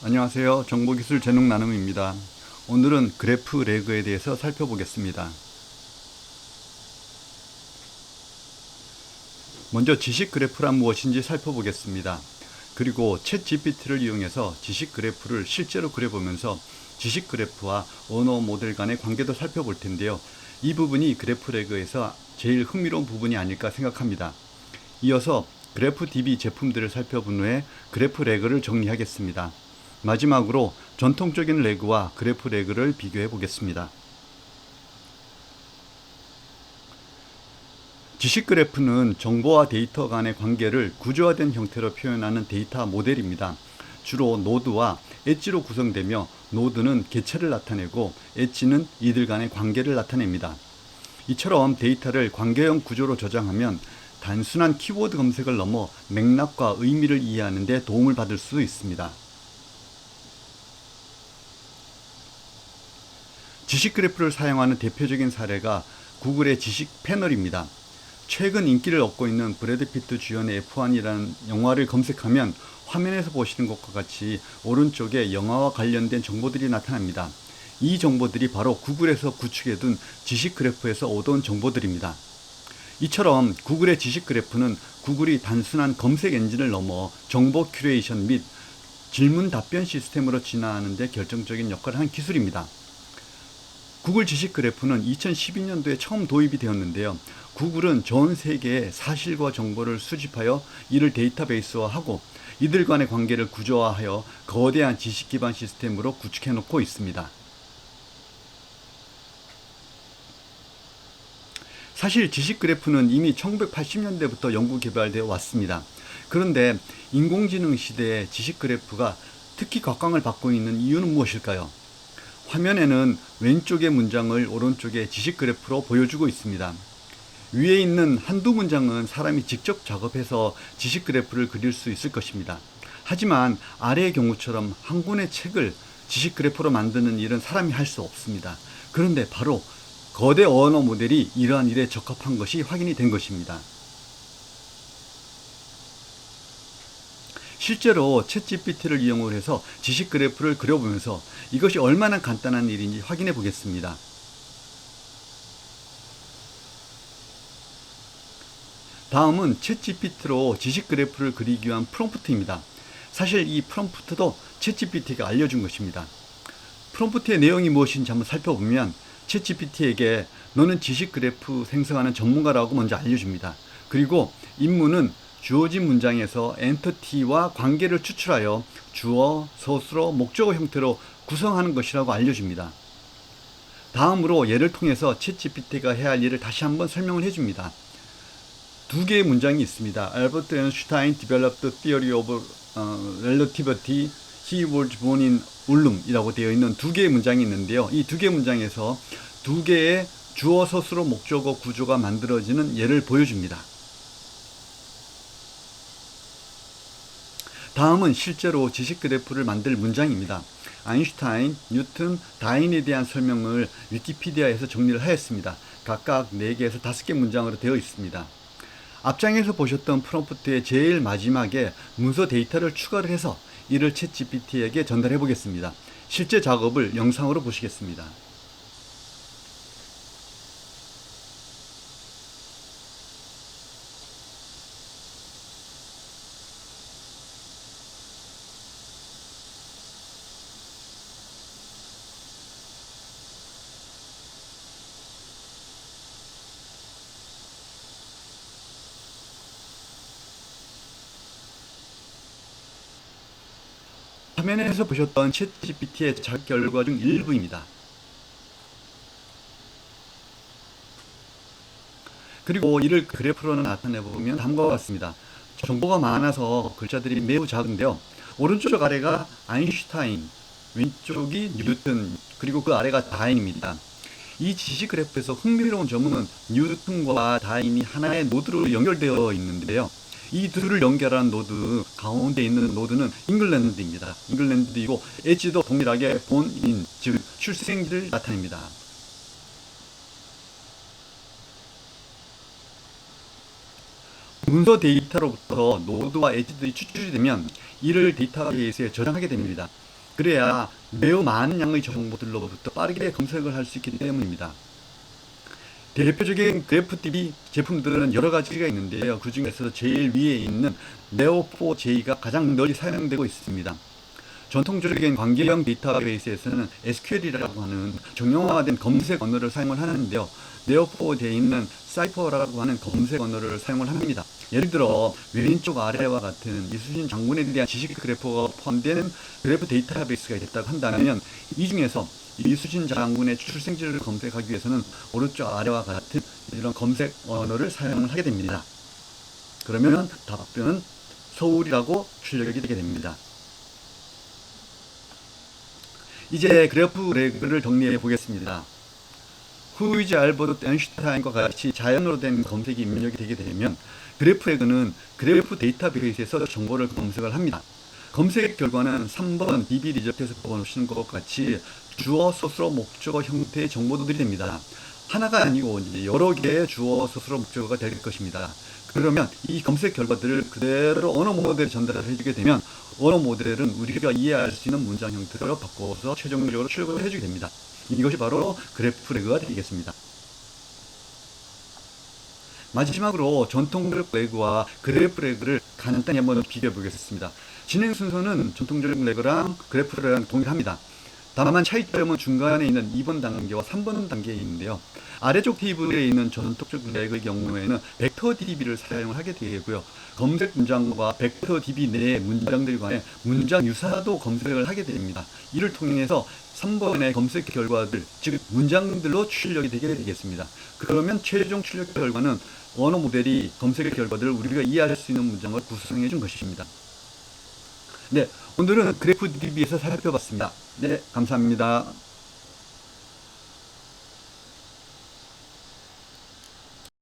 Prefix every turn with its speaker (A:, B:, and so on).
A: 안녕하세요. 정보기술 재능 나눔입니다. 오늘은 그래프 레그에 대해서 살펴보겠습니다. 먼저 지식 그래프란 무엇인지 살펴보겠습니다. 그리고 챗 GPT를 이용해서 지식 그래프를 실제로 그려보면서 지식 그래프와 언어 모델 간의 관계도 살펴볼 텐데요. 이 부분이 그래프 레그에서 제일 흥미로운 부분이 아닐까 생각합니다. 이어서 그래프 DB 제품들을 살펴본 후에 그래프 레그를 정리하겠습니다. 마지막으로 전통적인 레그와 그래프 레그를 비교해 보겠습니다. 지식 그래프는 정보와 데이터 간의 관계를 구조화된 형태로 표현하는 데이터 모델입니다. 주로 노드와 엣지로 구성되며 노드는 개체를 나타내고 엣지는 이들 간의 관계를 나타냅니다. 이처럼 데이터를 관계형 구조로 저장하면 단순한 키워드 검색을 넘어 맥락과 의미를 이해하는 데 도움을 받을 수 있습니다. 지식 그래프를 사용하는 대표적인 사례가 구글의 지식 패널입니다. 최근 인기를 얻고 있는 브래드 피트 주연의 F1이라는 영화를 검색하면 화면에서 보시는 것과 같이 오른쪽에 영화와 관련된 정보들이 나타납니다. 이 정보들이 바로 구글에서 구축해둔 지식 그래프에서 얻어온 정보들입니다. 이처럼 구글의 지식 그래프는 구글이 단순한 검색 엔진을 넘어 정보 큐레이션 및 질문 답변 시스템으로 진화하는 데 결정적인 역할을 한 기술입니다. 구글 지식 그래프는 2012년도에 처음 도입이 되었는데요. 구글은 전 세계의 사실과 정보를 수집하여 이를 데이터베이스화하고 이들 간의 관계를 구조화하여 거대한 지식 기반 시스템으로 구축해 놓고 있습니다. 사실 지식 그래프는 이미 1980년대부터 연구 개발되어 왔습니다. 그런데 인공지능 시대의 지식 그래프가 특히 각광을 받고 있는 이유는 무엇일까요? 화면에는 왼쪽의 문장을 오른쪽의 지식 그래프로 보여주고 있습니다. 위에 있는 한두 문장은 사람이 직접 작업해서 지식 그래프를 그릴 수 있을 것입니다. 하지만 아래의 경우처럼 한 권의 책을 지식 그래프로 만드는 일은 사람이 할 수 없습니다. 그런데 바로 거대 언어 모델이 이러한 일에 적합한 것이 확인이 된 것입니다. 실제로 챗 GPT를 이용해서 지식 그래프를 그려보면서 이것이 얼마나 간단한 일인지 확인해 보겠습니다. 다음은 챗 GPT로 지식 그래프를 그리기 위한 프롬프트입니다. 사실 이 프롬프트도 챗 GPT가 알려준 것입니다. 프롬프트의 내용이 무엇인지 한번 살펴보면 챗 GPT에게 너는 지식 그래프 생성하는 전문가라고 먼저 알려줍니다. 그리고 임무는 주어진 문장에서 엔터티와 관계를 추출하여 주어, 서술어, 목적어 형태로 구성하는 것이라고 알려줍니다. 다음으로 예를 통해서 챗 GPT가 해야 할 일을 다시 한번 설명을 해줍니다. 두 개의 문장이 있습니다. Albert Einstein developed the theory of relativity. He was born in Ulm 이라고 되어 있는 두 개의 문장이 있는데요. 이 두 개의 문장에서 두 개의 주어, 서술어, 목적어 구조가 만들어지는 예를 보여줍니다. 다음은 실제로 지식 그래프를 만들 문장입니다. 아인슈타인, 뉴턴, 다인에 대한 설명을 위키피디아에서 정리를 하였습니다. 각각 4개에서 5개 문장으로 되어 있습니다. 앞장에서 보셨던 프롬프트의 제일 마지막에 문서 데이터를 추가를 해서 이를 챗 GPT에게 전달해 보겠습니다. 실제 작업을 영상으로 보시겠습니다. 화면에서 보셨던 챗 GPT의 작업 결과 중 일부입니다. 그리고 이를 그래프로 나타내 보면 다음과 같습니다. 정보가 많아서 글자들이 매우 작은데요. 오른쪽 아래가 아인슈타인, 왼쪽이 뉴턴, 그리고 그 아래가 다인입니다. 이 지식 그래프에서 흥미로운 점은 뉴턴과 다인이 하나의 노드로 연결되어 있는데요. 이 둘을 연결한 노드 가운데 있는 노드는 잉글랜드입니다. 잉글랜드이고 엣지도 동일하게 본인, 즉 출생지를 나타냅니다. 문서 데이터로부터 노드와 엣지들이 추출이 되면 이를 데이터베이스에 저장하게 됩니다. 그래야 매우 많은 양의 정보들로부터 빠르게 검색을 할 수 있기 때문입니다. 대표적인 그래프DB 제품들은 여러 가지가 있는데요. 그 중에서 제일 위에 있는 Neo4j가 가장 널리 사용되고 있습니다. 전통적인 관계형 데이터베이스에서는 SQL이라고 하는 정형화된 검색 언어를 사용을 하는데요. Neo4j는 사이퍼라고 하는 검색 언어를 사용을 합니다. 예를 들어 왼쪽 아래와 같은 이수신 장군에 대한 지식 그래프가 포함된 그래프 데이터베이스가 있다고 한다면 이 중에서 이수신 장군의 출생지를 검색하기 위해서는 오른쪽 아래와 같은 이런 검색 언어를 사용을 하게 됩니다. 그러면 답변은 서울이라고 출력이 되게 됩니다. 이제 그래프 레그를 정리해 보겠습니다. 후이즈 알버트 아인슈타인과 같이 자연으로 된 검색이 입력이 되게 되면 그래프 레그는 그래프 데이터베이스에서 정보를 검색을 합니다. 검색 결과는 3번 DB 리저트에서 보시는 것 같이 주어, 소스로, 목적어 형태의 정보들이 됩니다. 하나가 아니고 이제 여러 개의 주어, 소스로, 목적어가 될 것입니다. 그러면 이 검색 결과들을 그대로 언어 모델에 전달을 해주게 되면 언어 모델은 우리가 이해할 수 있는 문장 형태로 바꿔서 최종적으로 출력을 해주게 됩니다. 이것이 바로 그래프 레그가 되겠습니다. 마지막으로 전통 그래프 레그와 그래프 레그를 간단히 한번 비교해 보겠습니다. 진행 순서는 전통적인 레그랑 그래프 레그랑 동일합니다. 다만 차이점은 중간에 있는 2번 단계와 3번 단계에 있는데요. 아래쪽 테이블에 있는 전통적 레그의 경우에는 벡터 DB를 사용을 하게 되고요. 검색 문장과 벡터 DB 내의 문장들 간의 문장 유사도 검색을 하게 됩니다. 이를 통해서 3번의 검색 결과들, 즉 문장들로 출력이 되게 되겠습니다. 그러면 최종 출력 결과는 언어 모델이 검색 결과들을 우리가 이해할 수 있는 문장을 구성해 준 것입니다. 네, 오늘은 그래프 DB에서 살펴봤습니다. 네, 감사합니다.